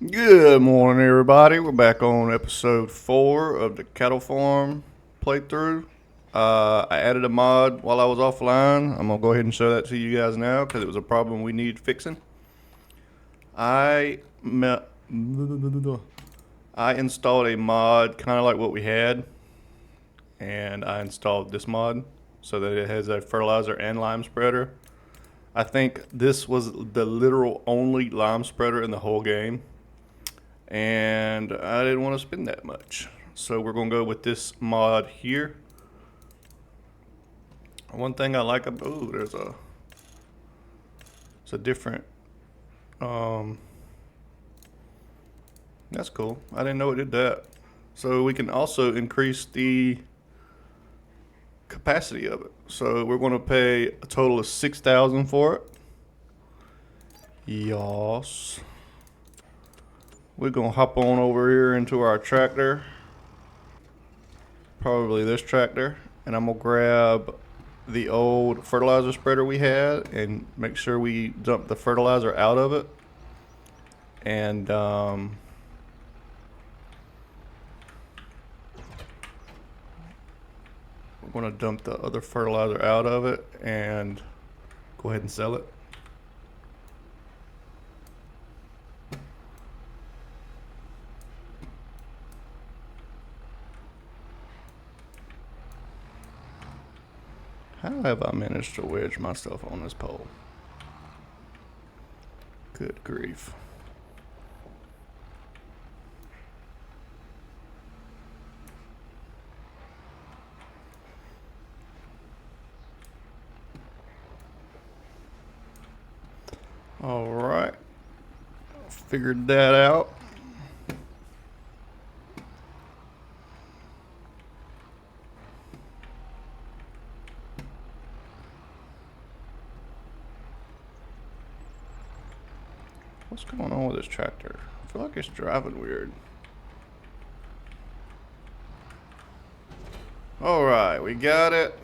Good morning, everybody. We're back on episode 4 of the cattle farm playthrough. I added a mod while I was offline. I'm gonna go ahead and show that to you guys now because it was a problem we needed fixing. I me- I installed a mod kind of like what we had, and I installed this mod so that it has a fertilizer and lime spreader. I think this was the literal only lime spreader in the whole game, and I didn't want to spend that much. So we're gonna go with this mod here. One thing I like about it's a different that's cool. I didn't know it did that. So we can also increase the capacity of it. So we're gonna pay a total of 6,000 for it. Yes. We're gonna hop on over here into our tractor. Probably this tractor. And I'm gonna grab the old fertilizer spreader we had and make sure we dump the fertilizer out of it. And we're going to dump the other fertilizer out of it and go ahead and sell it. How have I managed to wedge myself on this pole? Good grief. All right. Figured that out. What's going on with this tractor? I feel like it's driving weird. All right, we got it.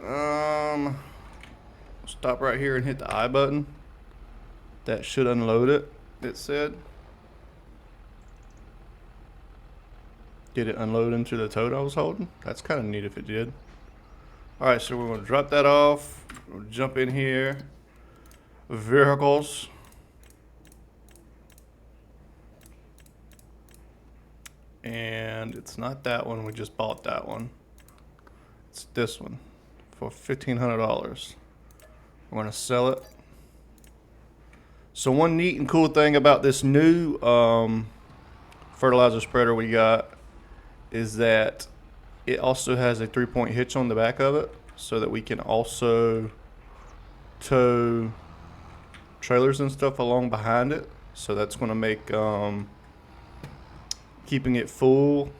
Stop right here and hit the I button. That should unload it, it said. Did it unload into the tote I was holding? That's kind of neat if it did. All right, so we're gonna drop that off. We'll jump in here. Vehicles. And it's not that one, we just bought that one. It's this one for $1,500. We're gonna sell it. So one neat and cool thing about this new fertilizer spreader we got is that it also has a 3-point hitch on the back of it so that we can also tow trailers and stuff along behind it. So that's going to make keeping it full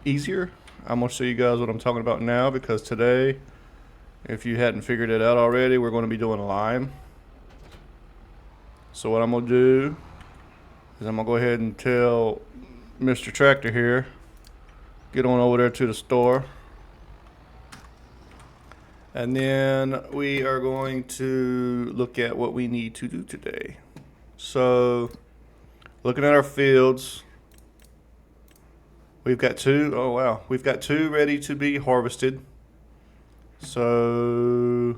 easier. I'm going to show you guys what I'm talking about now because today, if you hadn't figured it out already, we're going to be doing lime. So what I'm going to do is I'm going to go ahead and tell Mr. Tractor here, get on over there to the store. And then we are going to look at what we need to do today. So, looking at our fields, we've got two. Oh wow, we've got two ready to be harvested. So,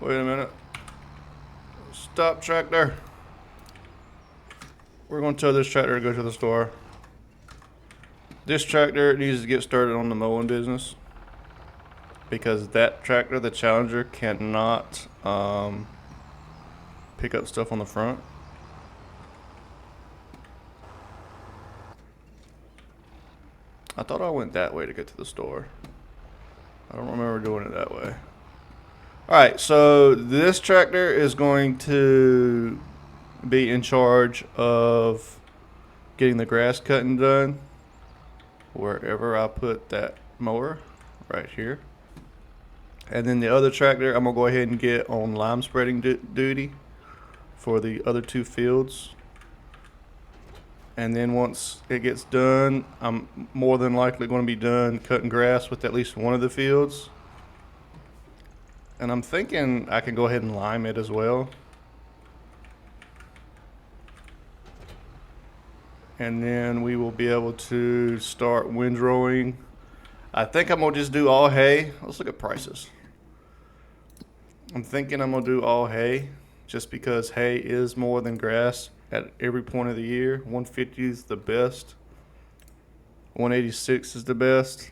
wait a minute. Stop, tractor. We're going to tell this tractor to go to the store. This tractor needs to get started on the mowing business because that tractor, the Challenger, cannot pick up stuff on the front. I thought I went that way to get to the store. I don't remember doing it that way. Alright, so this tractor is going to be in charge of getting the grass cutting done wherever I put that mower, right here. And then the other tractor, I'm going to go ahead and get on lime spreading duty for the other two fields. And then once it gets done, I'm more than likely going to be done cutting grass with at least one of the fields. And I'm thinking I can go ahead and lime it as well. And then we will be able to start windrowing. I think I'm gonna just do all hay. Let's look at prices. I'm thinking I'm gonna do all hay just because hay is more than grass at every point of the year. 150 is the best. 186 is the best.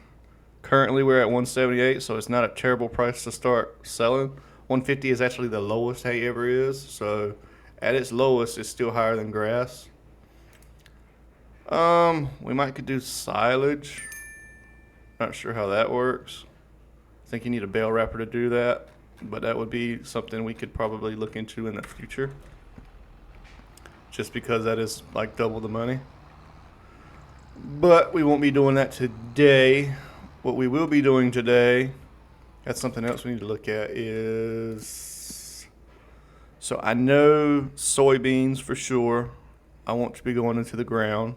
Currently we're at 178, so it's not a terrible price to start selling. 150 is actually the lowest hay ever is, so at its lowest it's still higher than grass. We might could do silage. Not sure how that works. I think you need a bale wrapper to do that, but that would be something we could probably look into in the future. Just because that is like double the money. But we won't be doing that today. What we will be doing today, that's something else we need to look at is, so I know soybeans for sure I want to be going into the ground.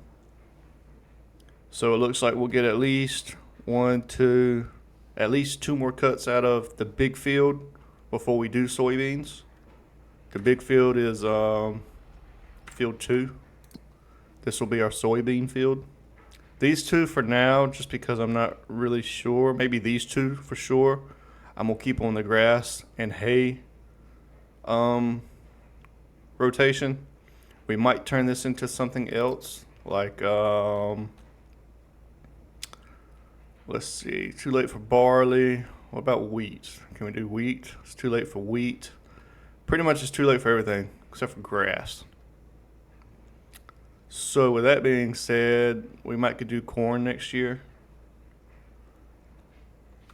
So it looks like we'll get at least at least two more cuts out of the big field before we do soybeans. The big field is field 2. This will be our soybean field. These two for now, just because I'm not really sure. Maybe these two for sure. I'm gonna keep on the grass and hay rotation. We might turn this into something else, like let's see. Too late for barley. What about wheat? Can we do wheat? It's too late for wheat. Pretty much it's too late for everything except for grass. So with that being said, we might could do corn next year.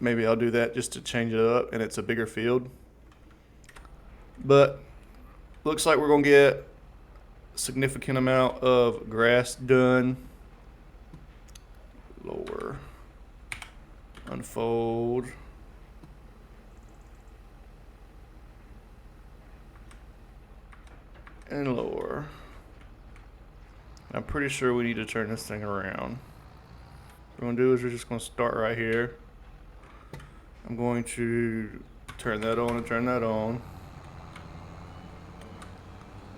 Maybe I'll do that just to change it up, and it's a bigger field. But looks like we're gonna get a significant amount of grass done. Lower. Unfold. And lower. I'm pretty sure we need to turn this thing around. What we're going to do is we're just going to start right here. I'm going to turn that on and turn that on.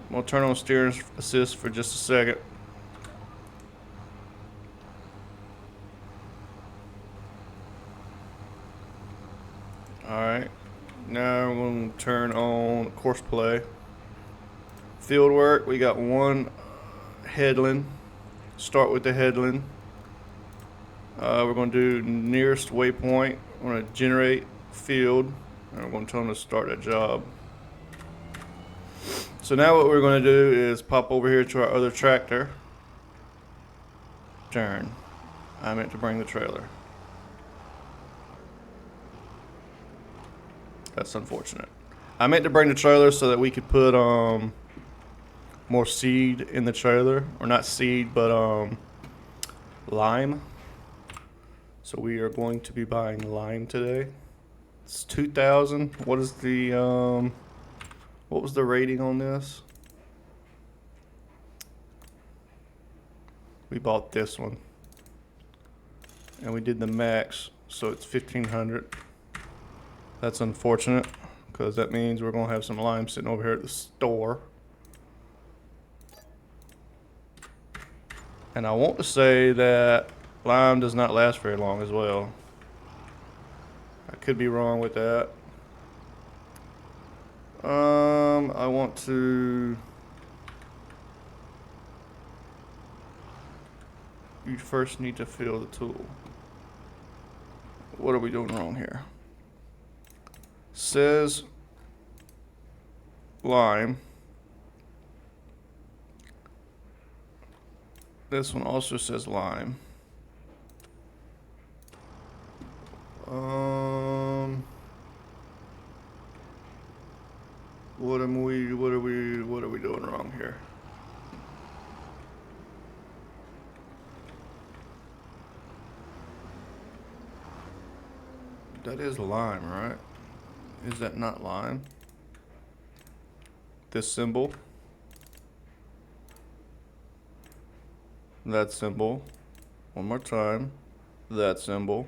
I'm going to turn on steering assist for just a second. Alright, now we're going to turn on course play. Field work, we got one headland. Start with the headland. We're going to do nearest waypoint. We're going to generate field, and we're going to tell them to start that job. So now what we're going to do is pop over here to our other tractor. Turn. I meant to bring the trailer. That's unfortunate. I meant to bring the trailer so that we could put more seed in the trailer, or not seed, but lime. So we are going to be buying lime today. It's 2,000. What is the what was the rating on this? We bought this one, and we did the max, so it's 1,500. That's unfortunate, because that means we're gonna have some lime sitting over here at the store. And I want to say that lime does not last very long as well. I could be wrong with that. I want to... You first need to fill the tool. What are we doing wrong here? Says lime. This one also says lime. What are we doing wrong here? That is lime, right? Is that not lime? This symbol. That symbol. One more time. That symbol.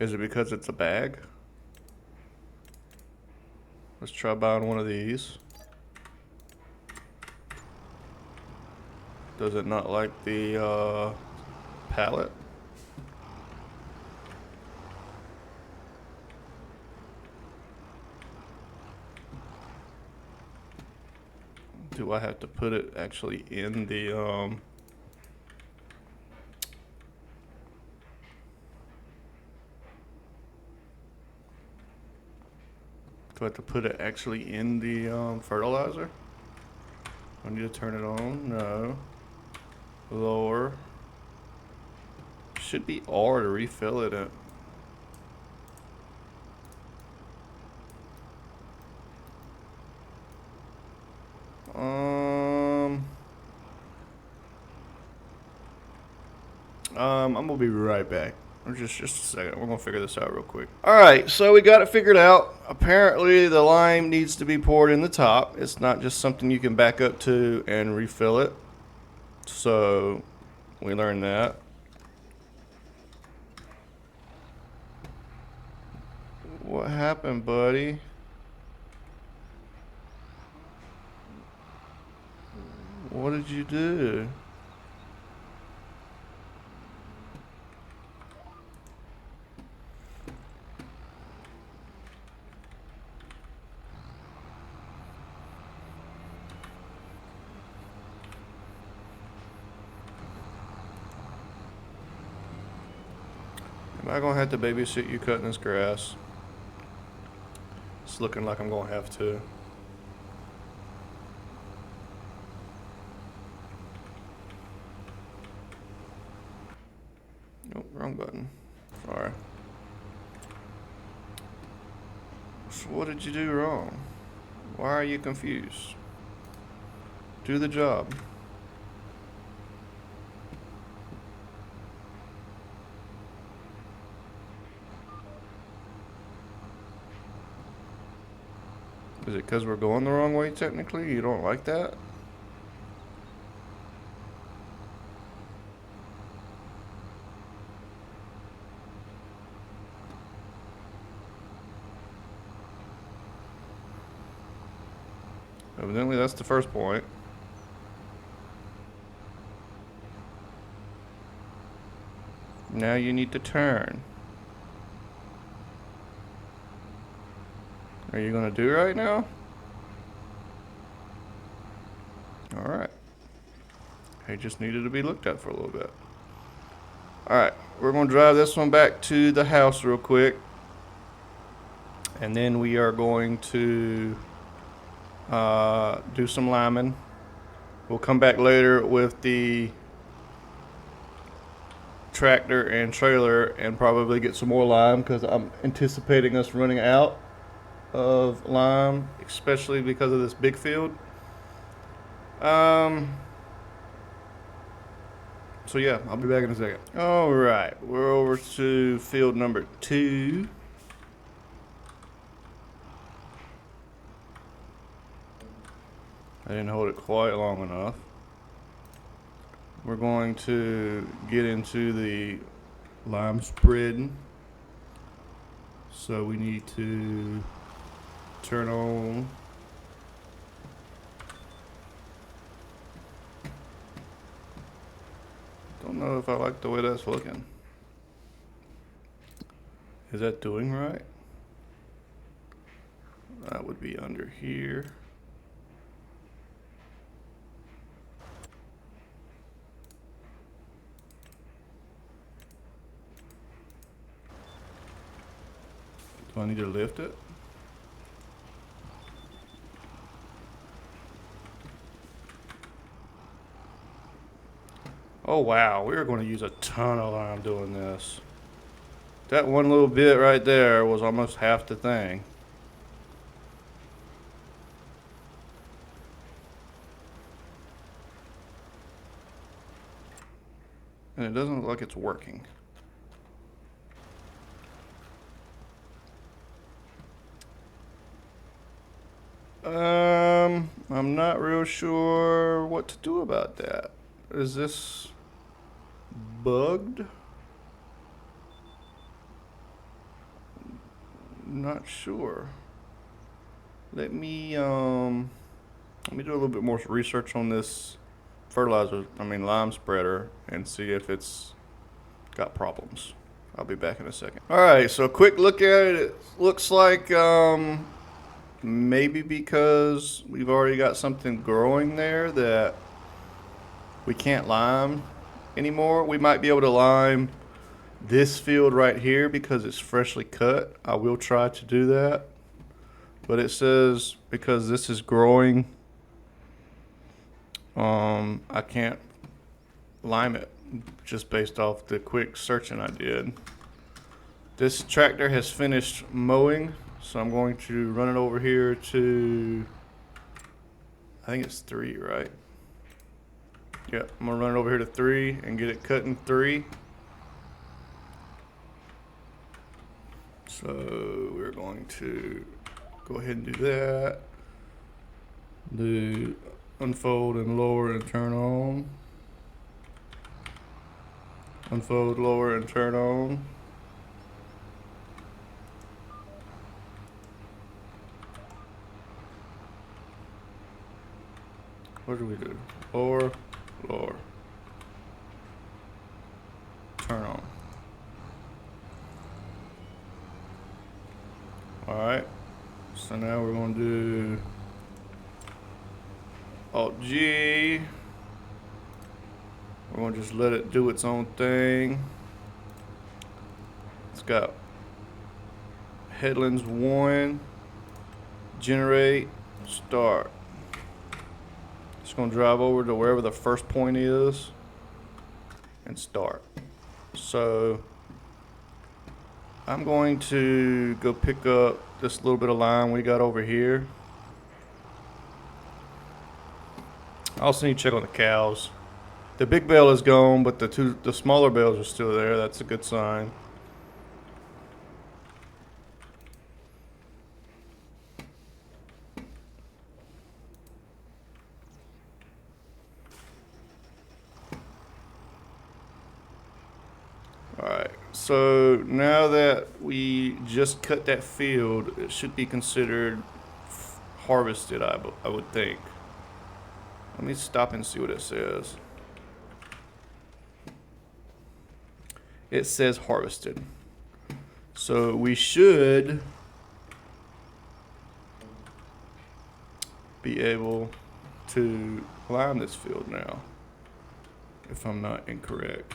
Is it because it's a bag? Let's try buying one of these. Does it not like the pallet? Do I have to put it actually in the do I have to put it actually in the fertilizer? I need to turn it on. No. Lower. Should be R to refill it at. I'm gonna be right back. Just a second. We're gonna figure this out real quick. All right, so we got it figured out. Apparently, the lime needs to be poured in the top. It's not just something you can back up to and refill it. So we learned that. What happened, buddy? What did you do? Am I gonna have to babysit you cutting this grass? It's looking like I'm gonna have to. Nope, wrong button. Sorry. So what did you do wrong? Why are you confused? Do the job. Is it because we're going the wrong way technically? You don't like that? Evidently that's the first point. Now you need to turn. Are you gonna do right now? Alright. He just needed to be looked at for a little bit. Alright, we're gonna drive this one back to the house real quick. And then we are going to do some liming. We'll come back later with the tractor and trailer and probably get some more lime because I'm anticipating us running out of lime, especially because of this big field. So yeah, I'll be back in a second. All right, we're over to field number 2. I didn't hold it quite long enough. We're going to get into the lime spreading. So we need to turn on don't know if I like the way that's looking. Is that doing right? That would be under here. Do I need to lift it? Oh wow, we are going to use a ton of lime doing this. That one little bit right there was almost half the thing. And it doesn't look like it's working. I'm not real sure what to do about that. Is this bugged? Not sure. let me do a little bit more research on this lime spreader, and see if it's got problems. I'll be back in a second. All right, so a quick look at it. It looks like maybe because we've already got something growing there that we can't lime anymore. We might be able to lime this field right here because it's freshly cut. I will try to do that. But it says because this is growing, I can't lime it just based off the quick searching I did. This tractor has finished mowing, so I'm going to run it over here to, I think it's 3, right? Yep, I'm gonna run it over here to 3 and get it cut in 3. So we're going to go ahead and do that. Do unfold and lower and turn on. Unfold, lower, and turn on. What do we do? Lower, lower. Turn on. Alright. So now we're going to do Alt G. We're going to just let it do its own thing. It's got headlands 1, generate, start. Just going to drive over to wherever the first point is and start. So I'm going to go pick up this little bit of lime we got over here. I also need to check on the cows. The big bale is gone, but the smaller bales are still there. That's a good sign. Alright, so now that we just cut that field, it should be considered harvested, I would think. Let me stop and see what it says. It says harvested. So we should be able to lime this field now, if I'm not incorrect.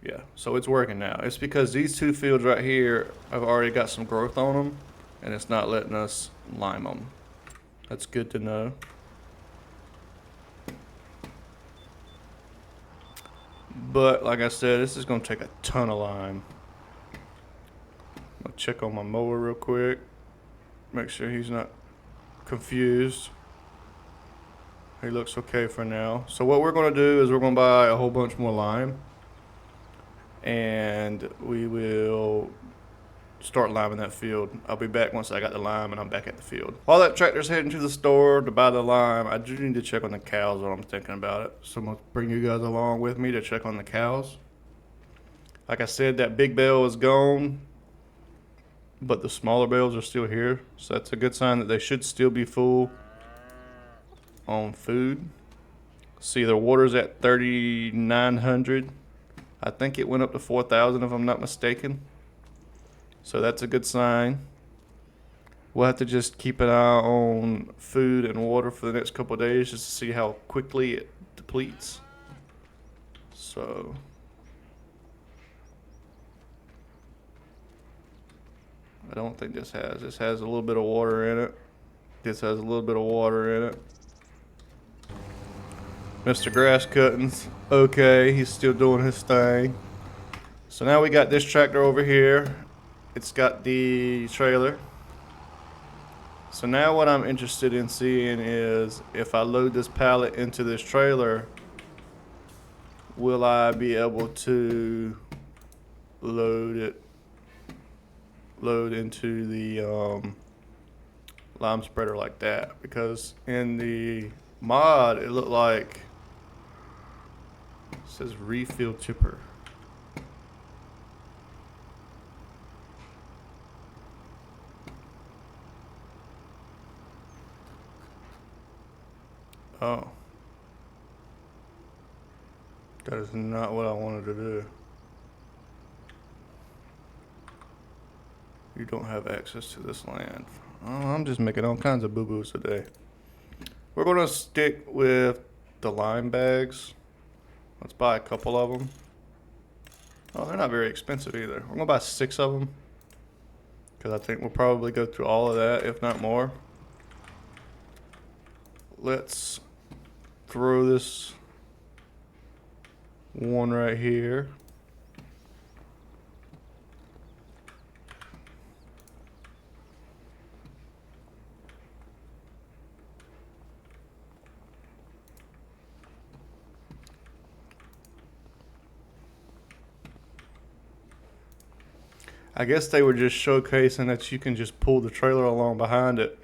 Yeah, so it's working now. It's because these 2 fields right here have already got some growth on them, and it's not letting us lime them. That's good to know. But like I said, this is going to take a ton of lime. I'll check on my mower real quick. Make sure he's not confused. He looks okay for now. So what we're going to do is we're going to buy a whole bunch more lime. And we will start liming that field. I'll be back once I got the lime and I'm back at the field. While that tractor's heading to the store to buy the lime, I do need to check on the cows while I'm thinking about it. So I'm going to bring you guys along with me to check on the cows. Like I said, that big bale is gone, but the smaller bales are still here. So that's a good sign that they should still be full on food. See, their water's at 3,900. I think it went up to 4,000 if I'm not mistaken. So that's a good sign. We'll have to just keep an eye on food and water for the next couple of days just to see how quickly it depletes. So I don't think this has a little bit of water in it. This has a little bit of water in it. Mr. Grass Cuttings, okay, he's still doing his thing. So now we got this tractor over here. It's got the trailer. So now what I'm interested in seeing is if I load this pallet into this trailer, will I be able to load into the lime spreader like that? Because in the mod it looked like it says refill chipper. Oh. That is not what I wanted to do. You don't have access to this land. Oh, I'm just making all kinds of boo-boos today. We're going to stick with the lime bags. Let's buy a couple of them. Oh, they're not very expensive either. We're going to buy 6 of them. Because I think we'll probably go through all of that, if not more. Let's throw this one right here. I guess they were just showcasing that you can just pull the trailer along behind it.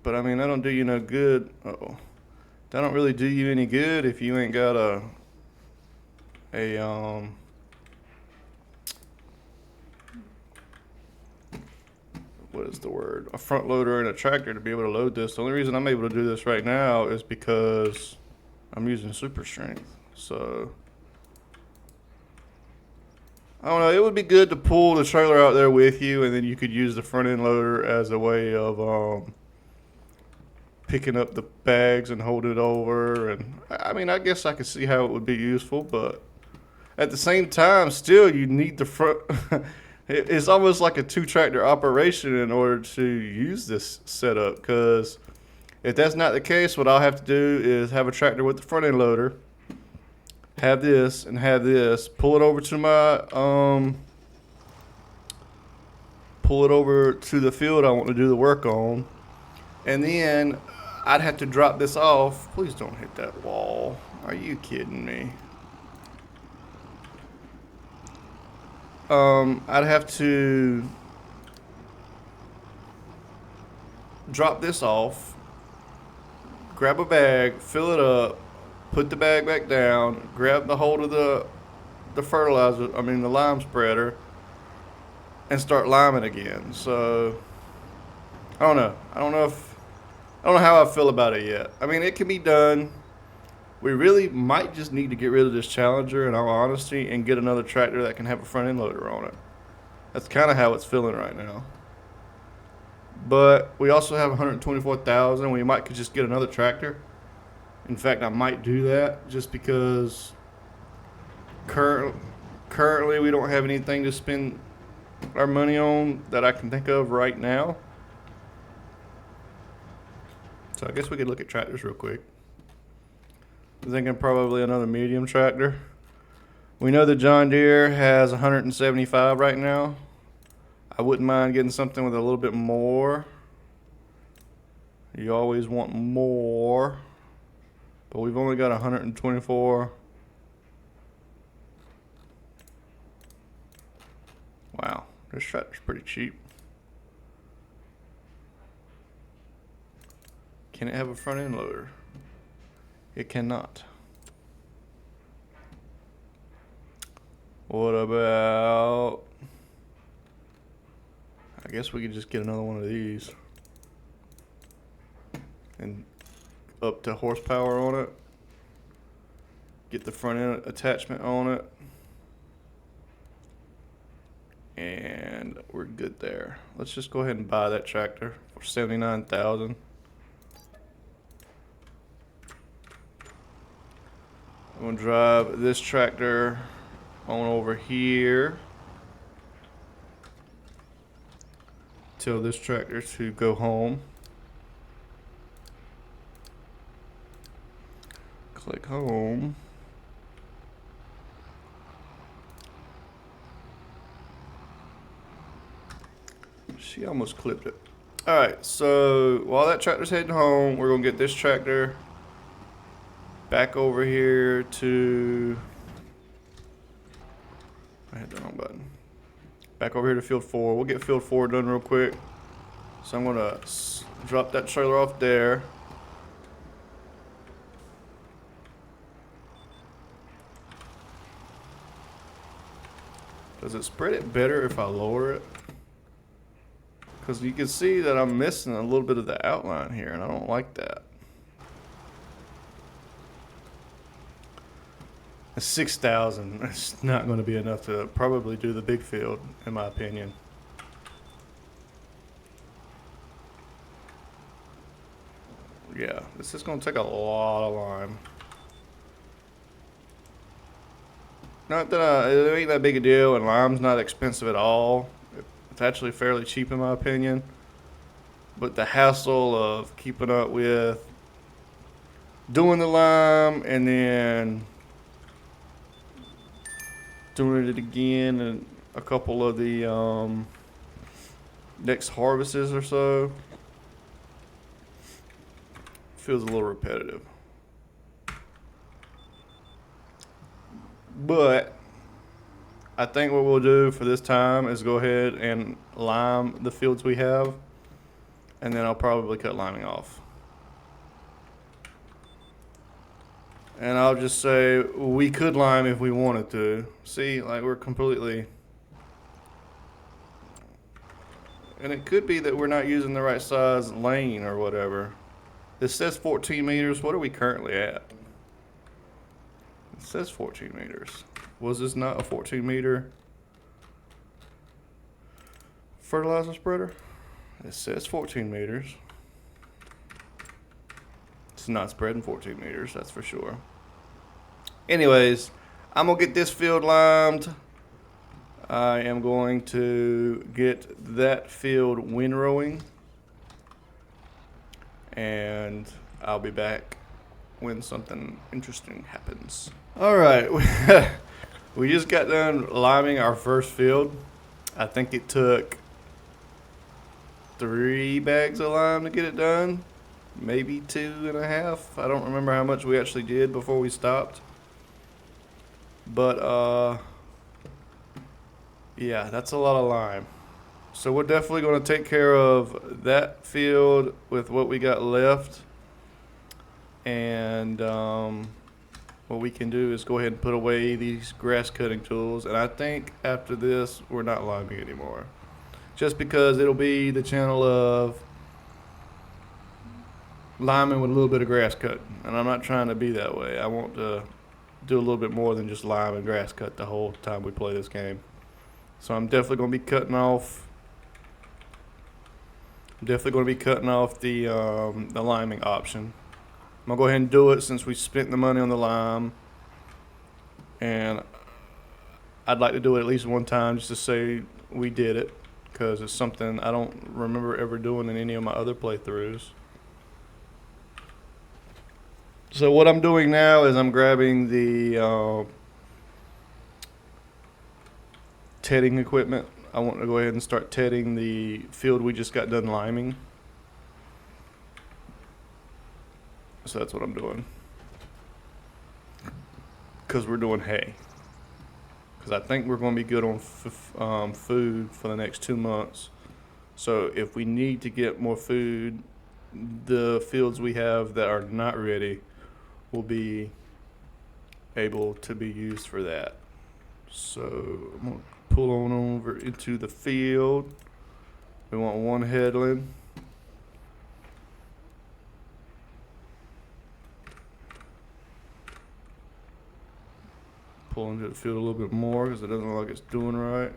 But I mean, that don't do you no good. Uh-oh. That don't really do you any good if you ain't got a what is the word? A front loader and a tractor to be able to load this. The only reason I'm able to do this right now is because I'm using super strength. So I don't know, it would be good to pull the trailer out there with you, and then you could use the front end loader as a way of picking up the bags and holding it over. And I mean, I guess I could see how it would be useful, but at the same time, still you need the front. It's almost like a 2-tractor operation in order to use this setup, because if that's not the case, what I'll have to do is have a tractor with the front end loader, have this and have this, pull it over to my pull it over to the field I want to do the work on, and then I'd have to drop this off. Please don't hit that wall. Are you kidding me? I'd have to drop this off, grab a bag, fill it up, put the bag back down, grab the hold of the fertilizer, I mean the lime spreader, and start liming again. So I don't know. I don't know how I feel about it yet. I mean, it can be done. We really might just need to get rid of this Challenger, in all honesty, and get another tractor that can have a front end loader on it. That's kind of how it's feeling right now. But we also have 124,000. We might could just get another tractor. In fact, I might do that just because currently we don't have anything to spend our money on that I can think of right now. So I guess we could look at tractors real quick. I'm thinking probably another medium tractor. We know the John Deere has 175 right now. I wouldn't mind getting something with a little bit more. You always want more. But we've only got 124. Wow, this tractor's pretty cheap. Can it have a front end loader? It cannot. What about... I guess we could just get another one of these and up to horsepower on it. Get the front end attachment on it. And we're good there. Let's just go ahead and buy that tractor for $79,000. I'm gonna drive this tractor on over here. Tell this tractor to go home. Click home. She almost clipped it. Alright, so while that tractor's heading home, we're gonna get this tractor back over here to... I hit the wrong button. Back over here to field 4. We'll get field 4 done real quick. So I'm gonna drop that trailer off there. Does it spread it better if I lower it? Because you can see that I'm missing a little bit of the outline here, and I don't like that. 6,000. It's not going to be enough to probably do the big field, in my opinion. Yeah, this is going to take a lot of lime. Not that it ain't that big a deal, and lime's not expensive at all. It's actually fairly cheap in my opinion. But the hassle of keeping up with doing the lime and then doing it again and a couple of the next harvests or so feels a little repetitive. But I think what we'll do for this time is go ahead and lime the fields we have, and then I'll probably cut liming off. And I'll just say we could lime if we wanted to. See, like we're completely... And it could be that we're not using the right size lane or whatever. This says 14 meters. What are we currently at? It says 14 meters. Was this not a 14 meter fertilizer spreader? It says 14 meters. It's not spreading 14 meters, that's for sure. Anyways, I'm going to get this field limed. I am going to get that field windrowing. And I'll be back when something interesting happens. Alright, we just got done liming our first field. I think it took 3 bags of lime to get it done. Maybe 2.5. I don't remember how much we actually did before we stopped. But, yeah, that's a lot of lime. So we're definitely going to take care of that field with what we got left. And what we can do is go ahead and put away these grass cutting tools. And I think after this, we're not liming anymore. Just because it'll be the channel of liming with a little bit of grass cut. And I'm not trying to be that way. I want to do a little bit more than just lime and grass cut the whole time we play this game. So I'm definitely going to be cutting off the liming option. I'm going to go ahead and do it since we spent the money on the lime. And I'd like to do it at least one time just to say we did it. Because it's something I don't remember ever doing in any of my other playthroughs. So what I'm doing now is I'm grabbing the tedding equipment. I want to go ahead and start tedding the field we just got done liming. So that's what I'm doing. Because we're doing hay. Because I think we're going to be good on food for the next 2 months. So if we need to get more food, the fields we have that are not ready will be able to be used for that. So I'm going to pull on over into the field. We want 1 headland. Pull into the field a little bit more because it doesn't look like it's doing right.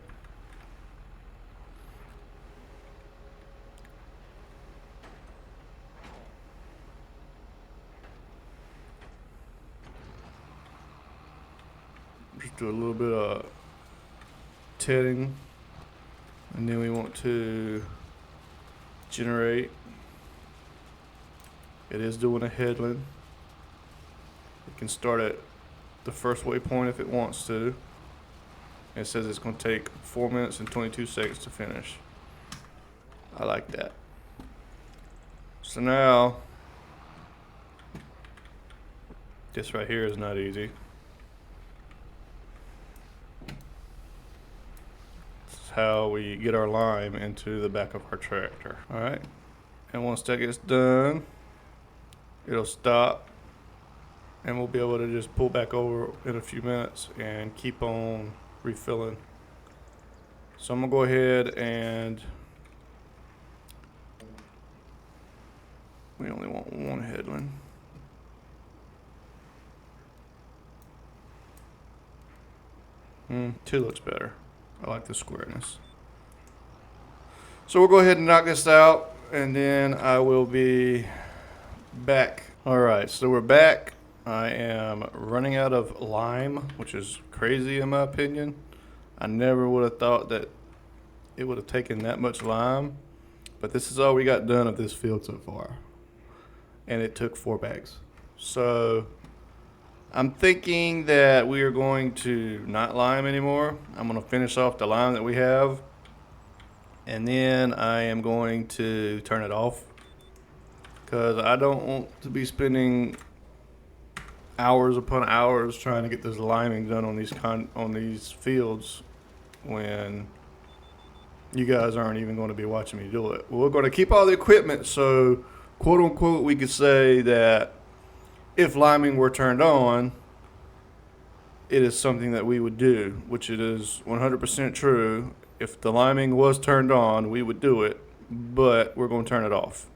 Just do a little bit of tedding, and then we want to generate. It is doing a headland. It can start at the first waypoint if it wants to. It says it's going to take 4 minutes and 22 seconds to finish. I like that. So now, this right here is not easy. This is how we get our lime into the back of our tractor. Alright, and once that gets done, it'll stop. And we'll be able to just pull back over in a few minutes and keep on refilling. So I'm going to go ahead and we only want 1 headland. Two looks better. I like the squareness. So we'll go ahead and knock this out, and then I will be back. Alright, so we're back. I am running out of lime, which is crazy in my opinion. I never would have thought that it would have taken that much lime, but this is all we got done of this field so far. And it took 4 bags. So I'm thinking that we are going to not lime anymore. I'm going to finish off the lime that we have, and then I am going to turn it off, because I don't want to be spending hours upon hours trying to get this liming done on these fields when you guys aren't even going to be watching me do it. Well, we're going to keep all the equipment, so quote unquote we could say that if liming were turned on, it is something that we would do, which it is 100% true. If the liming was turned on, we would do it, but we're going to turn it off.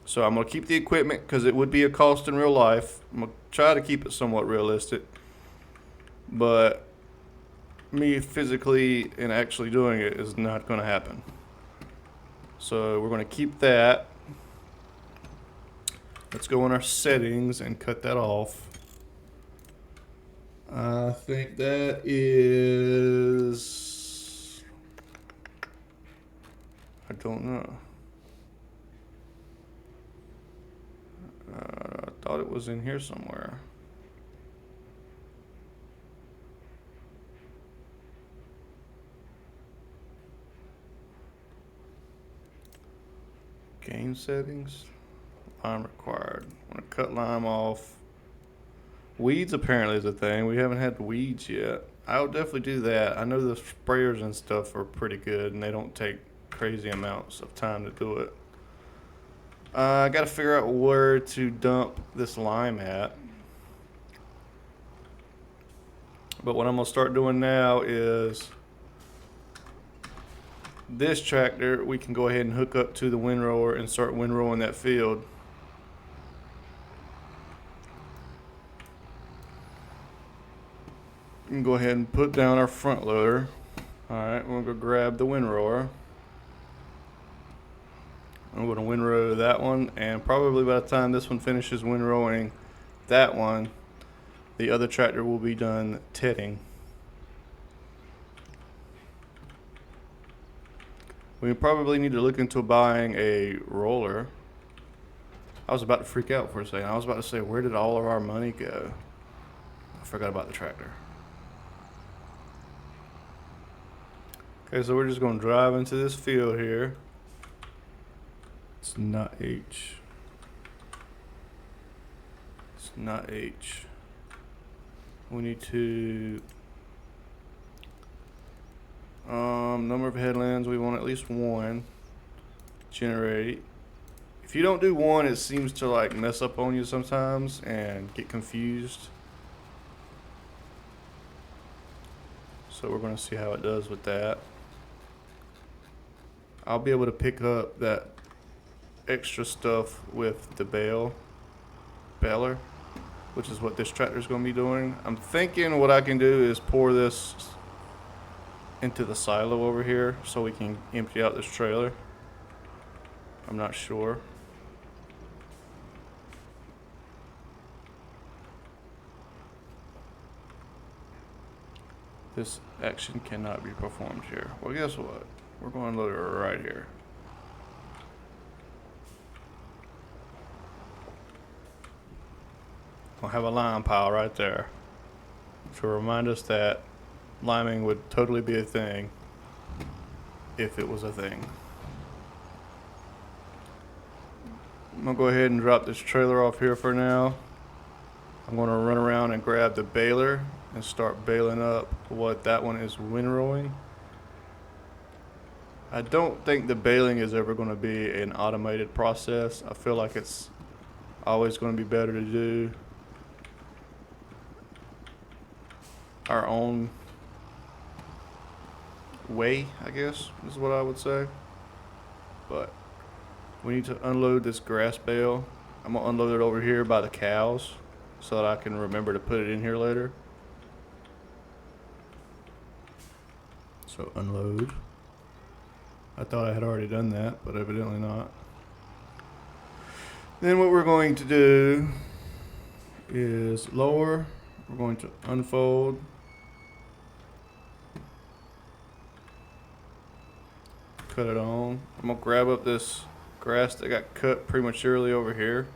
So I'm going to keep the equipment because it would be a cost in real life. I'm going to try to keep it somewhat realistic, but me physically and actually doing it is not going to happen. So we're going to keep that. Let's go in our settings and cut that off. I think that is, I don't know. I thought it was in here somewhere. Game settings. Lime required. Want to cut lime off. Weeds apparently is a thing. We haven't had weeds yet. I'll definitely do that. I know the sprayers and stuff are pretty good, and they don't take crazy amounts of time to do it. I got to figure out where to dump this lime at. But what I'm going to start doing now is this tractor, we can go ahead and hook up to the windrower and start windrowing that field. We can go ahead and put down our front loader. Alright, we're going to go grab the windrower. I'm going to windrow that one, and probably by the time this one finishes windrowing that one, the other tractor will be done tedding. We probably need to look into buying a roller. I was about to freak out for a second. I was about to say, where did all of our money go? I forgot about the tractor. Okay, so we're just going to drive into this field here. It's not H. It's not H. We need to number of headlands, we want at least 1. Generate. If you don't do 1, it seems to like mess up on you sometimes and get confused. So we're going to see how it does with that. I'll be able to pick up that extra stuff with the baler, which is what this tractor is going to be doing. I'm thinking what I can do is pour this into the silo over here so we can empty out this trailer. I'm not sure. This action cannot be performed here. Well, guess what? We're going to load it right here. We'll have a lime pile right there to remind us that liming would totally be a thing if it was a thing. I'm going to go ahead and drop this trailer off here for now. I'm going to run around and grab the baler and start baling up what that one is windrowing. I don't think the baling is ever going to be an automated process. I feel like it's always going to be better to do our own way, I guess, is what I would say. But we need to unload this grass bale. I'm going to unload it over here by the cows so that I can remember to put it in here later. So unload. I thought I had already done that, but evidently not. Then what we're going to do is lower. We're going to unfold. Cut it on. I'm gonna grab up this grass that got cut prematurely over here.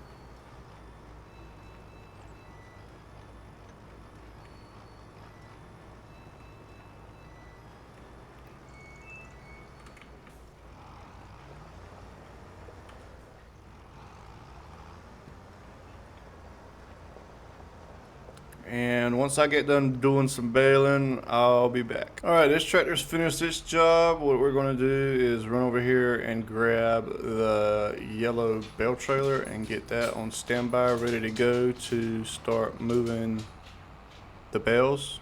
And once I get done doing some baling, I'll be back. Alright, this tractor's finished its job. What we're going to do is run over here and grab the yellow bale trailer and get that on standby, ready to go to start moving the bales.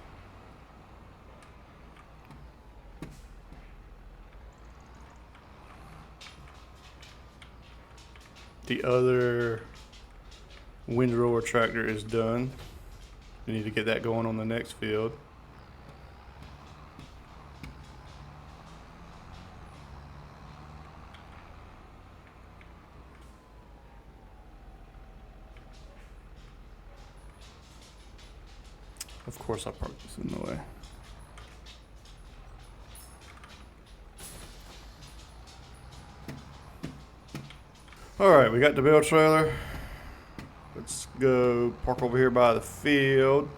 The other windrower tractor is done. We need to get that going on the next field. Of course I parked this in the way. Alright, we got the bale trailer. Let's go park over here by the field,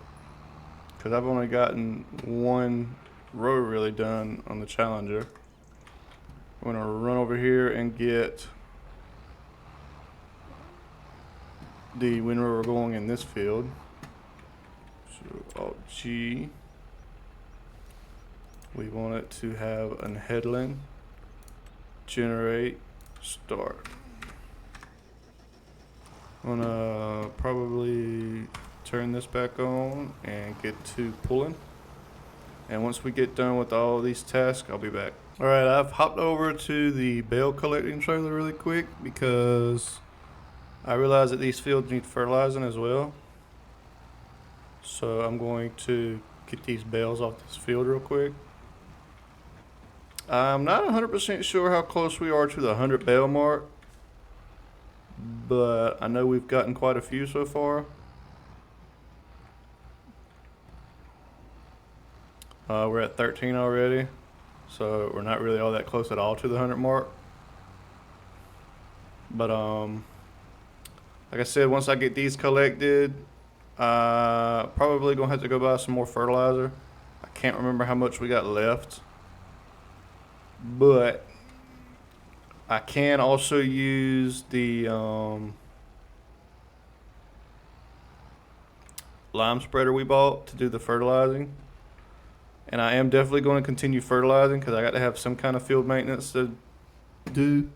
because I've only gotten one row really done on the Challenger. I'm going to run over here and get the windrower going in this field. So Alt G. We want it to have an headland. Generate. Start. I'm gonna probably turn this back on and get to pulling. And once we get done with all of these tasks, I'll be back. Alright, I've hopped over to the bale collecting trailer really quick because I realize that these fields need fertilizing as well. So I'm going to get these bales off this field real quick. I'm not 100% sure how close we are to the 100 bale mark, but I know we've gotten quite a few so far. We're at 13 already, so we're not really all that close at all to the 100 mark. But like I said, once I get these collected, probably gonna have to go buy some more fertilizer. I can't remember how much we got left, but I can also use the lime spreader we bought to do the fertilizing. And I am definitely going to continue fertilizing because I got to have some kind of field maintenance to do.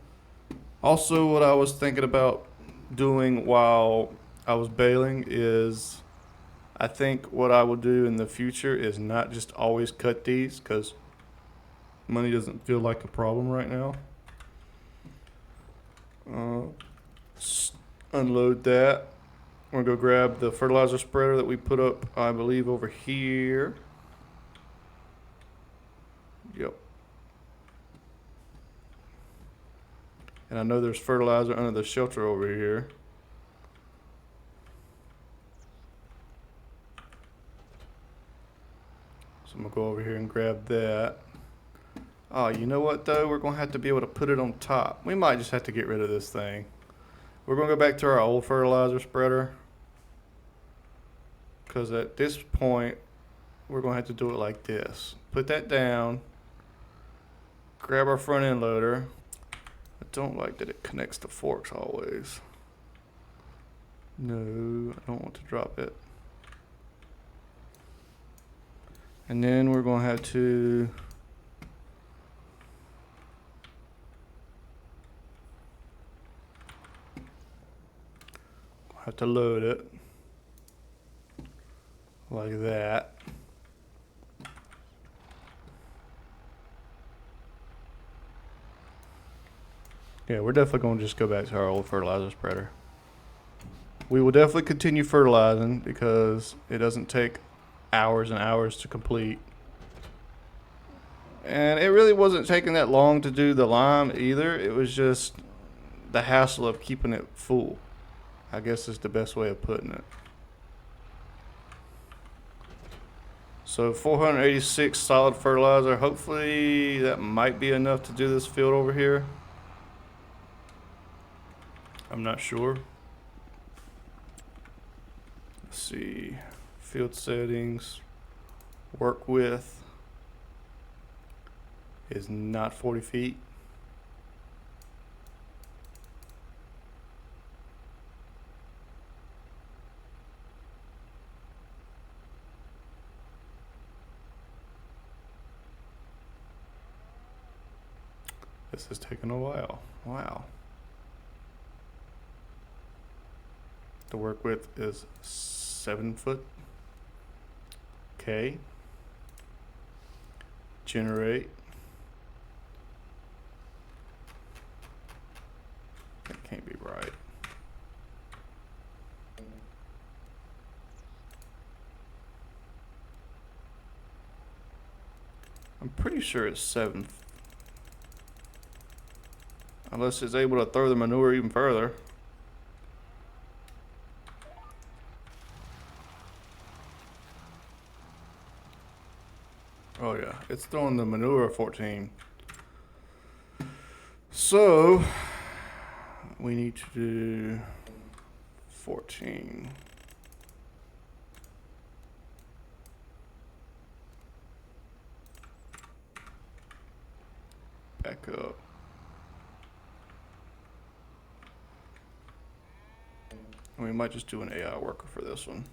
Also, what I was thinking about doing while I was baling is I think what I will do in the future is not just always cut these because money doesn't feel like a problem right now. Unload that. I'm going to go grab the fertilizer spreader that we put up, I believe, over here. Yep. And I know there's fertilizer under the shelter over here. So I'm going to go over here and grab that. Oh, you know what though? We're going to have to be able to put it on top. We might just have to get rid of this thing. We're going to go back to our old fertilizer spreader, because at this point, we're going to have to do it like this. Put that down. Grab our front end loader. I don't like that it connects to forks always. No, I don't want to drop it. And then we're going to have to load it like that. Yeah, we're definitely going to just go back to our old fertilizer spreader. We will definitely continue fertilizing because it doesn't take hours and hours to complete. And it really wasn't taking that long to do the lime either. It was just the hassle of keeping it full, I guess is the best way of putting it. So 486 solid fertilizer. Hopefully that might be enough to do this field over here. I'm not sure. Let's see. Field settings. Work width is not 40 feet. This is taking a while. Wow. The work width is 7 foot. Okay. Generate. That can't be right. I'm pretty sure it's 7. Unless it's able to throw the manure even further. Oh yeah, it's throwing the manure 14. So we need to do 14. Back up. And we might just do an AI worker for this one.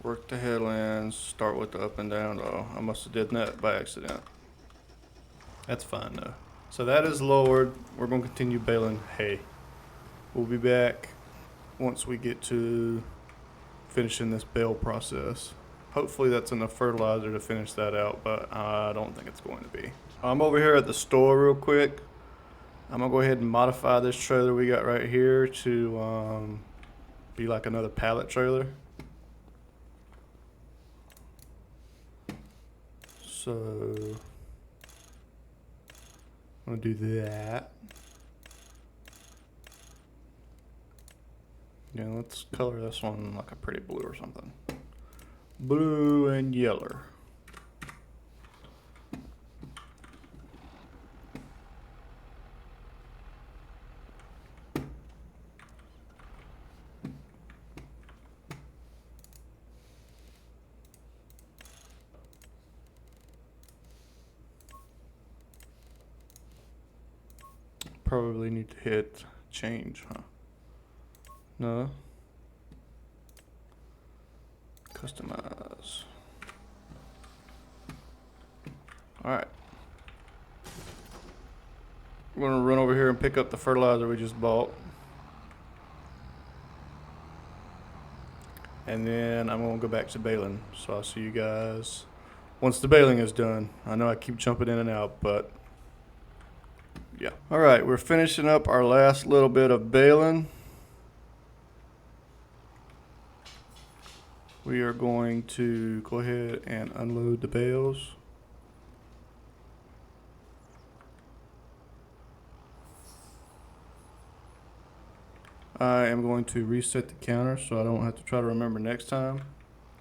Work the headlands, start with the up and down. Oh, I must have did that by accident. That's fine though. So that is lowered. We're going to continue baling hay. We'll be back once we get to finishing this bale process. Hopefully that's enough fertilizer to finish that out, but I don't think it's going to be. I'm over here at the store real quick. I'm gonna go ahead and modify this trailer we got right here to be like another pallet trailer. So I'm gonna do that. Yeah, let's color this one like a pretty blue or something. Blue and yellow. Probably need to hit change, huh? No. Customize. Alright. We're gonna run over here and pick up the fertilizer we just bought. And then I'm gonna go back to baling. So I'll see you guys once the baling is done. I know I keep jumping in and out, but yeah. Alright, we're finishing up our last little bit of baling. We are going to go ahead and unload the bales. I am going to reset the counter so I don't have to try to remember next time.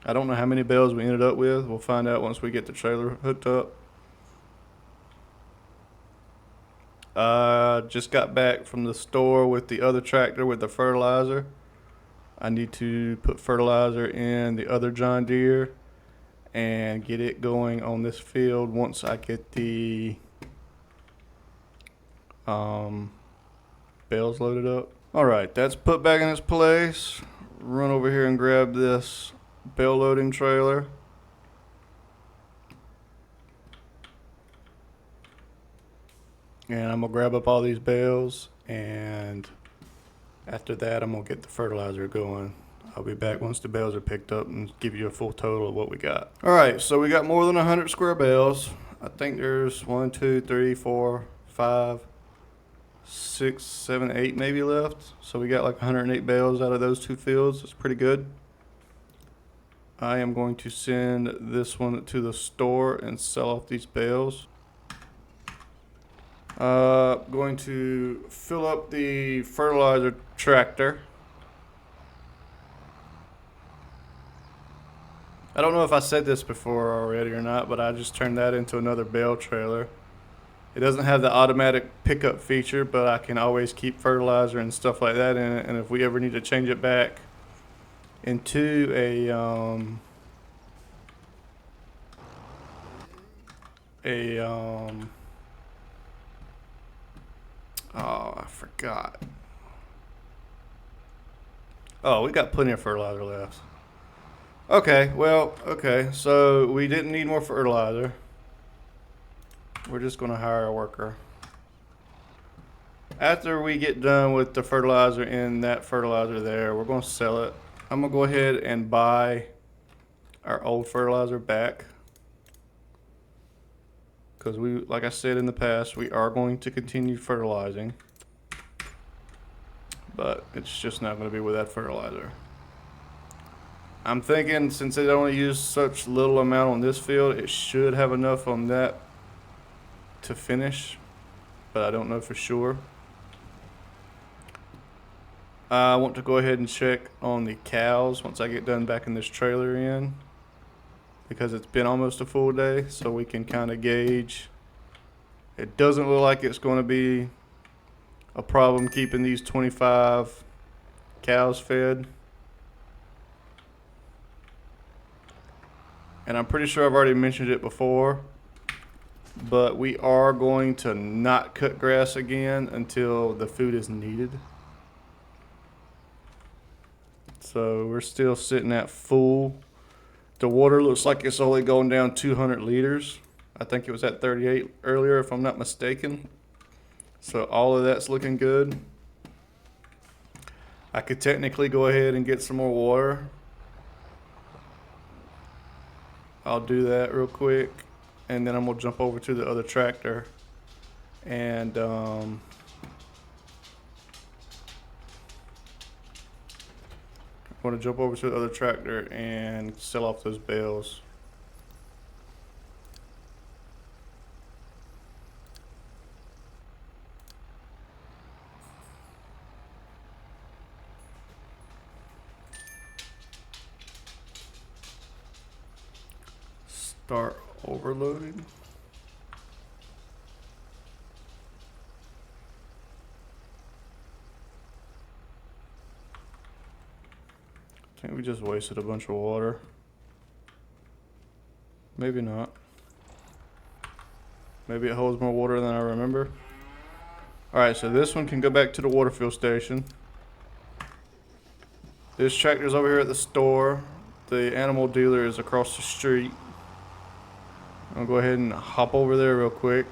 I don't know how many bales we ended up with. We'll find out once we get the trailer hooked up. Just got back from the store with the other tractor with the fertilizer. I need to put fertilizer in the other John Deere and get it going on this field once I get the bales loaded up. Alright, that's put back in its place. Run over here and grab this bale loading trailer. And I'm gonna grab up all these bales, and after that I'm gonna get the fertilizer going. I'll be back once the bales are picked up and give you a full total of what we got. All right, so we got more than 100 square bales. I think there's 1, 2, 3, 4, 5, 6, 7, 8 maybe left. So we got like 108 bales out of those 2 fields. That's pretty good. I am going to send this one to the store and sell off these bales. Going to fill up the fertilizer tractor. I don't know if I said this before already or not, but I just turned that into another bale trailer. It doesn't have the automatic pickup feature, but I can always keep fertilizer and stuff like that in it. And if we ever need to change it back into oh, I forgot. Oh, we got plenty of fertilizer left. Okay, well, okay, so we didn't need more fertilizer. We're just going to hire a worker. After we get done with the fertilizer in that fertilizer there, we're going to sell it. I'm going to go ahead and buy our old fertilizer back. Because we, like I said in the past, we are going to continue fertilizing. But it's just not going to be with that fertilizer. I'm thinking since they only use such little amount on this field, it should have enough on that to finish, but I don't know for sure. I want to go ahead and check on the cows once I get done backing this trailer in, because it's been almost a full day, so we can kind of gauge. It doesn't look like it's going to be a problem keeping these 25 cows fed. And I'm pretty sure I've already mentioned it before, but we are going to not cut grass again until the food is needed. So we're still sitting at full. The water looks like it's only going down 200 liters. I think it was at 38 earlier, if I'm not mistaken. So all of that's looking good. I could technically go ahead and get some more water. I'll do that real quick, and then I'm gonna jump over to the other tractor and I'm gonna jump over to the other tractor and sell off those bales. Start overloading. I think we just wasted a bunch of water. Maybe not. Maybe it holds more water than I remember. Alright, so this one can go back to the water fill station. This tractor's over here at the store. The animal dealer is across the street. I'll go ahead and hop over there real quick.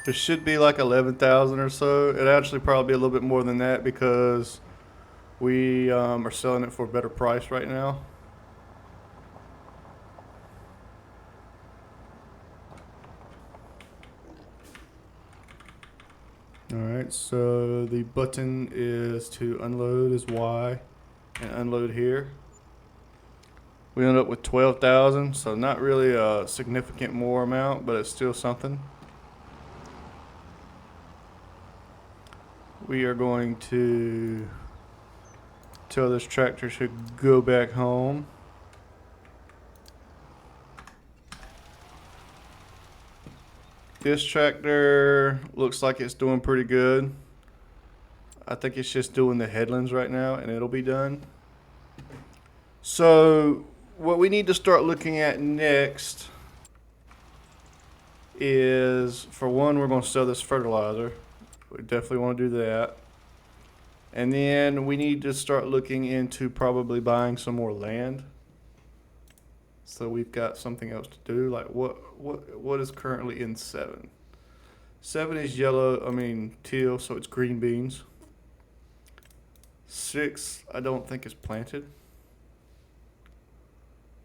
There should be like 11,000 or so. It'd actually probably be a little bit more than that because we are selling it for a better price right now. Alright, so the button is to unload is Y and unload here. We end up with 12,000, so not really a significant more amount, but it's still something. We are going to tell this tractor to go back home. This tractor looks like it's doing pretty good. I think it's just doing the headlands right now and it'll be done. So what we need to start looking at next is, for one, we're going to sell this fertilizer. We definitely want to do that. And then we need to start looking into probably buying some more land. So we've got something else to do. Like what is currently in 7? 7 is yellow, teal, so it's green beans. 6, I don't think is planted.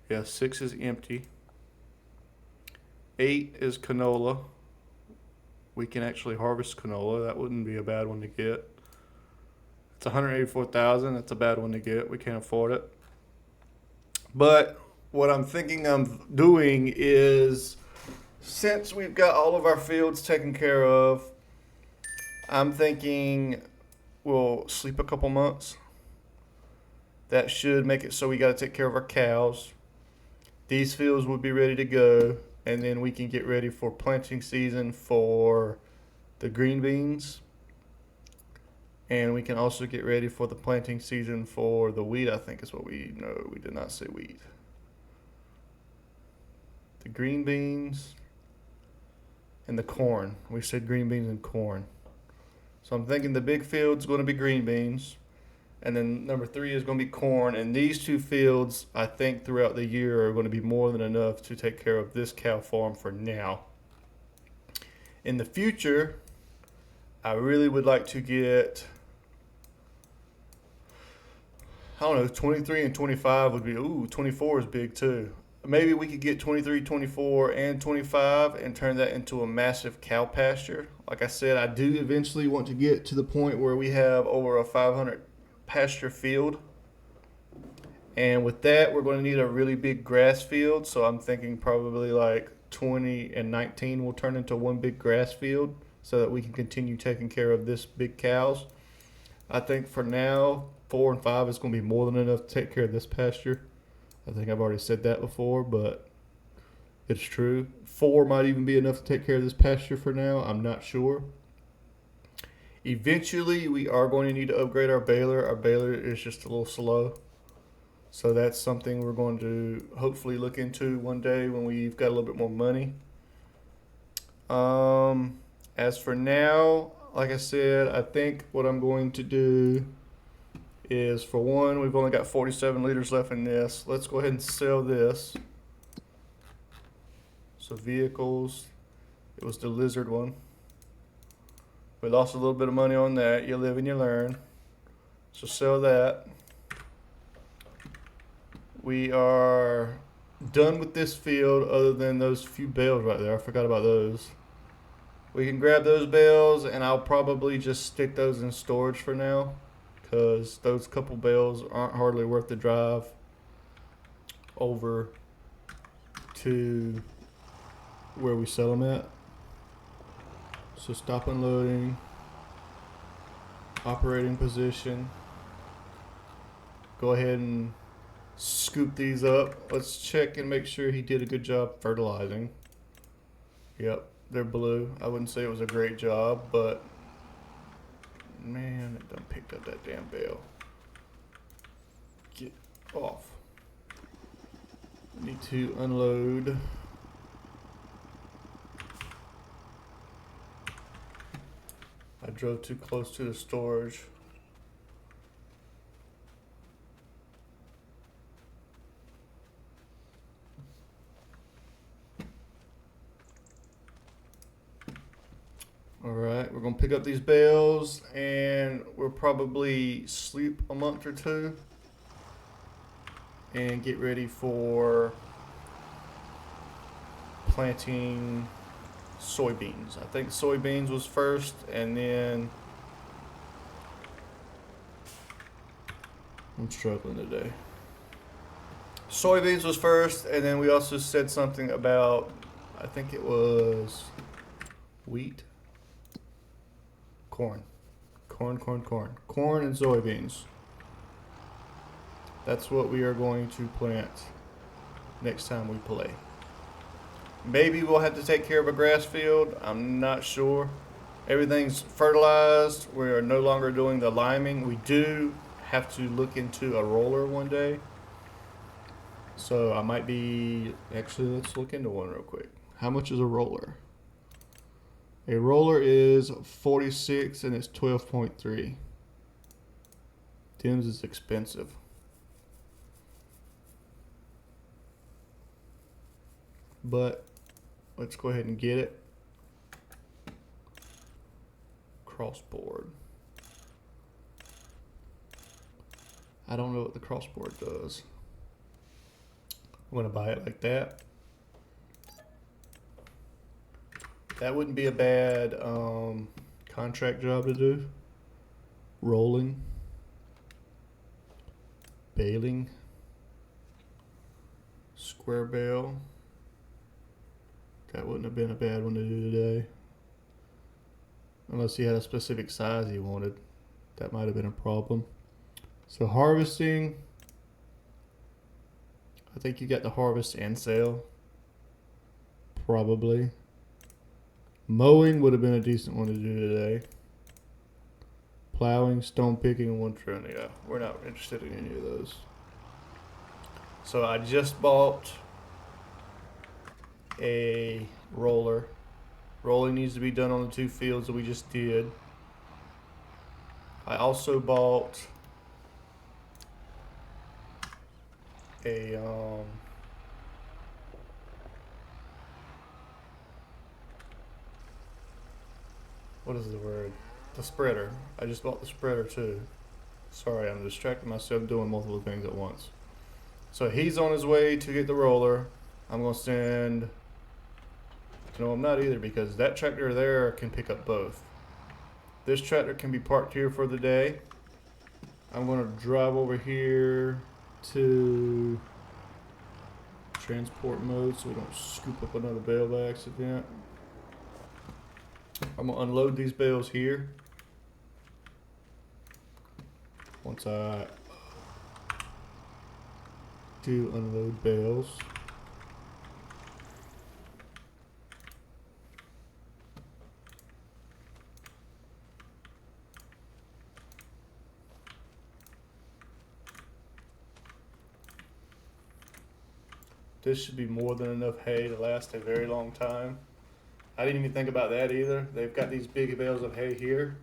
Yeah, 6 is empty. 8 is canola. We can actually harvest canola. That wouldn't be a bad one to get. It's 184,000. That's a bad one to get. We can't afford it. But what I'm thinking of doing is, since we've got all of our fields taken care of, I'm thinking we'll sleep a couple months. That should make it so we got to take care of our cows. These fields would be ready to go, and then we can get ready for planting season for the green beans. And we can also get ready for the planting season for the wheat, I think is what we know. We did not say wheat. The green beans and the corn. We said green beans and corn. So I'm thinking the big field's going to be green beans. And then number 3 is going to be corn. And these 2 fields, I think, throughout the year are going to be more than enough to take care of this cow farm for now. In the future, I really would like to get, 23 and 25 would be, 24 is big too. Maybe we could get 23, 24, and 25 and turn that into a massive cow pasture. Like I said, I do eventually want to get to the point where we have over a 500 pasture field. And with that, we're going to need a really big grass field. So I'm thinking probably like 20 and 19 will turn into one big grass field so that we can continue taking care of this big cows. I think for now, 4 and 5 is going to be more than enough to take care of this pasture. I think I've already said that before, but it's true. 4 might even be enough to take care of this pasture for now. I'm not sure. Eventually, we are going to need to upgrade our baler. Our baler is just a little slow. So that's something we're going to hopefully look into one day when we've got a little bit more money. As for now, like I said, I think what I'm going to do is, for one, we've only got 47 liters left in this. Let's go ahead and sell this. So vehicles, it was the lizard one. We lost a little bit of money on that. You live and you learn. So sell that. We are done with this field other than those few bales right there. I forgot about those. We can grab those bales, and I'll probably just stick those in storage for now, because those couple bales aren't hardly worth the drive over to where we sell them at. So stop unloading, operating position. Go ahead and scoop these up. Let's check and make sure he did a good job fertilizing. Yep, they're blue. I wouldn't say it was a great job, but man, it done picked up that damn bale. Get off. Need to unload. I drove too close to the storage. Alright, we're going to pick up these bales, and we'll probably sleep a month or two and get ready for planting soybeans. I think soybeans was first, and then I'm struggling today. Soybeans was first, and then we also said something about, I think it was wheat. Corn and soybeans. That's what we are going to plant next time we play. Maybe we'll have to take care of a grass field. I'm not sure. Everything's fertilized. We are no longer doing the liming. We do have to look into a roller one day. So I might be, actually, let's look into one real quick. How much is a roller? A roller is 46 and it's 12.3. Tim's is expensive. But let's go ahead and get it. crossboard. I don't know what the crossboard does. I'm gonna buy it like that. That wouldn't be a bad contract job to do. Rolling, baling, square bale. That wouldn't have been a bad one to do today. Unless he had a specific size he wanted. That might have been a problem. So harvesting, I think you got the harvest and sale. Probably. Mowing would have been a decent one to do today. Plowing, stone picking, and one trim. Yeah, we're not interested in any of those. So I just bought a roller. Rolling needs to be done on the 2 fields that we just did. I also bought a what is the word? The spreader. I just bought the spreader too. Sorry, I'm distracting myself doing multiple things at once. So he's on his way to get the roller. I'm gonna send. No, I'm not either, because that tractor there can pick up both. This tractor can be parked here for the day. I'm gonna drive over here to transport mode so we don't scoop up another bale by accident. I'm gonna unload these bales here. Once I do unload bales, this should be more than enough hay to last a very long time. I didn't even think about that either. They've got these big bales of hay here.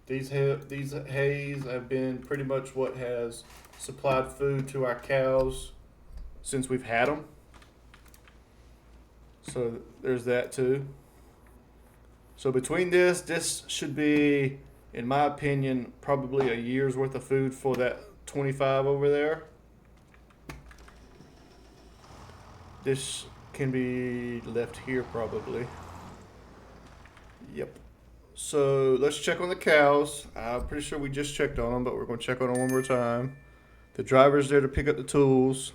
These hays have been pretty much what has supplied food to our cows since we've had them. So there's that too. So between this should be, in my opinion, probably a year's worth of food for that 25 over there. This can be left here probably. Yep. So let's check on the cows. I'm pretty sure we just checked on them, but we're going to check on them one more time. The driver's there to pick up the tools.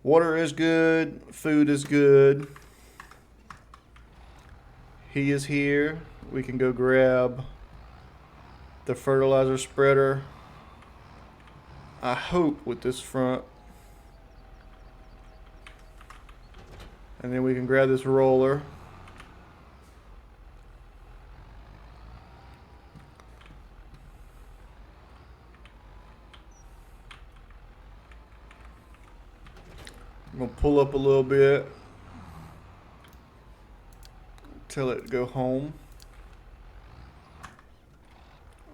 Water is good. Food is good. He is here. We can go grab the fertilizer spreader. I hope with this front. And then we can grab this roller. I'm gonna pull up a little bit. Tell it to go home.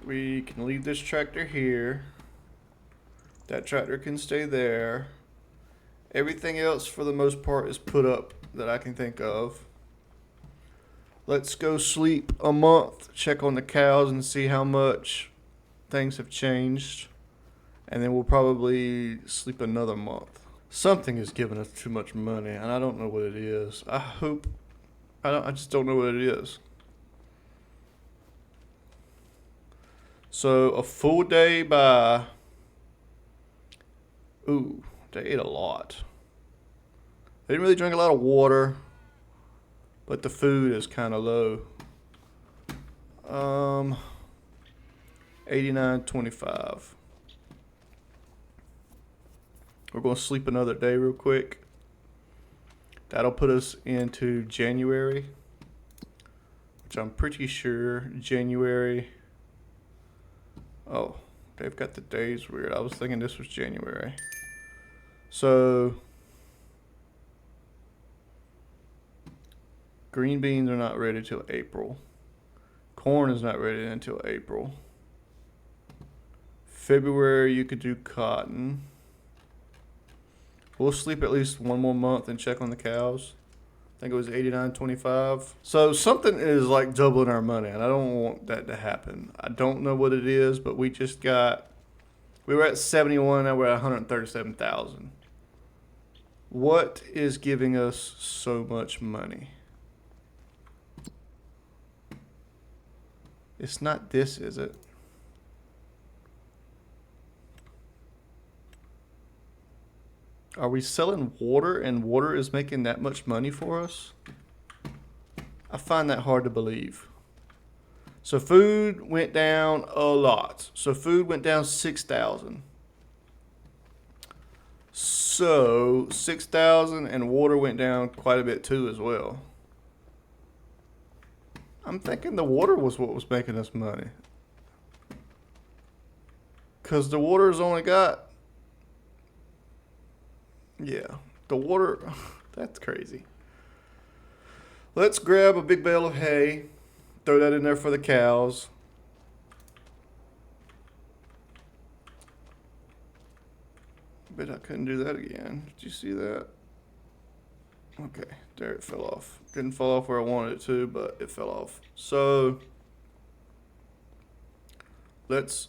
We can leave this tractor here. That tractor can stay there. Everything else for the most part is put up that I can think of. Let's go sleep a month, check on the cows and see how much things have changed. And then we'll probably sleep another month. Something is giving us too much money and I don't know what it is. I just don't know what it is. So a full day by, ooh, they ate a lot. They didn't really drink a lot of water, but the food is kind of low. 89.25. We're going to sleep another day real quick. That'll put us into January, which I'm pretty sure January. Oh, they've got the days weird. I was thinking this was January. So green beans are not ready till April. Corn is not ready until April. February you could do cotton. We'll sleep at least one more month and check on the cows. think it was 89.25. So something is like doubling our money, and I don't want that to happen. I don't know what it is, but we were at 71, now we're at 137,000. What is giving us so much money? It's not this, is it? Are we selling water and water is making that much money for us? I find that hard to believe. So food went down a lot. So food went down 6,000. So 6,000 and water went down quite a bit too as well. I'm thinking the water was what was making us money. Because the water's only got... Yeah, the water... That's crazy. Let's grab a big bale of hay. Throw that in there for the cows. Bet I couldn't do that again. Did you see that? Okay, there it fell off. Didn't fall off where I wanted it to, but it fell off. So, let's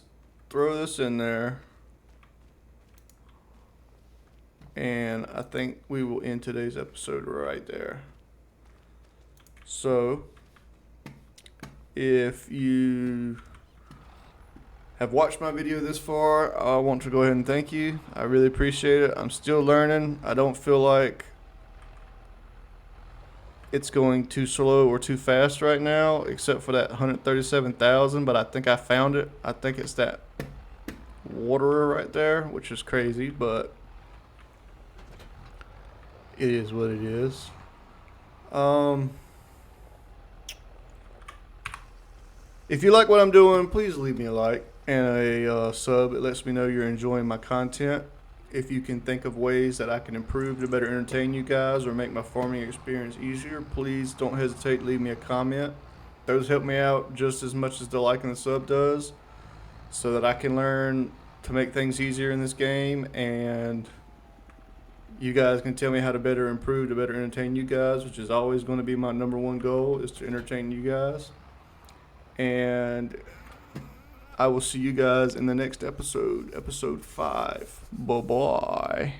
throw this in there. And I think we will end today's episode right there. So, if you have watched my video this far, I want to go ahead and thank you. I really appreciate it. I'm still learning. I don't feel like it's going too slow or too fast right now, except for that 137,000, but I think I found it. I think it's that waterer right there, which is crazy, but it is what it is. If you like what I'm doing, please leave me a like and a sub. It lets me know you're enjoying my content. If you can think of ways that I can improve to better entertain you guys or make my farming experience easier, please don't hesitate to leave me a comment. Those help me out just as much as the like and the sub does, so that I can learn to make things easier in this game, and you guys can tell me how to better improve to better entertain you guys, which is always going to be my #1 goal, is to entertain you guys. And I will see you guys in the next episode, episode 5. Bye-bye.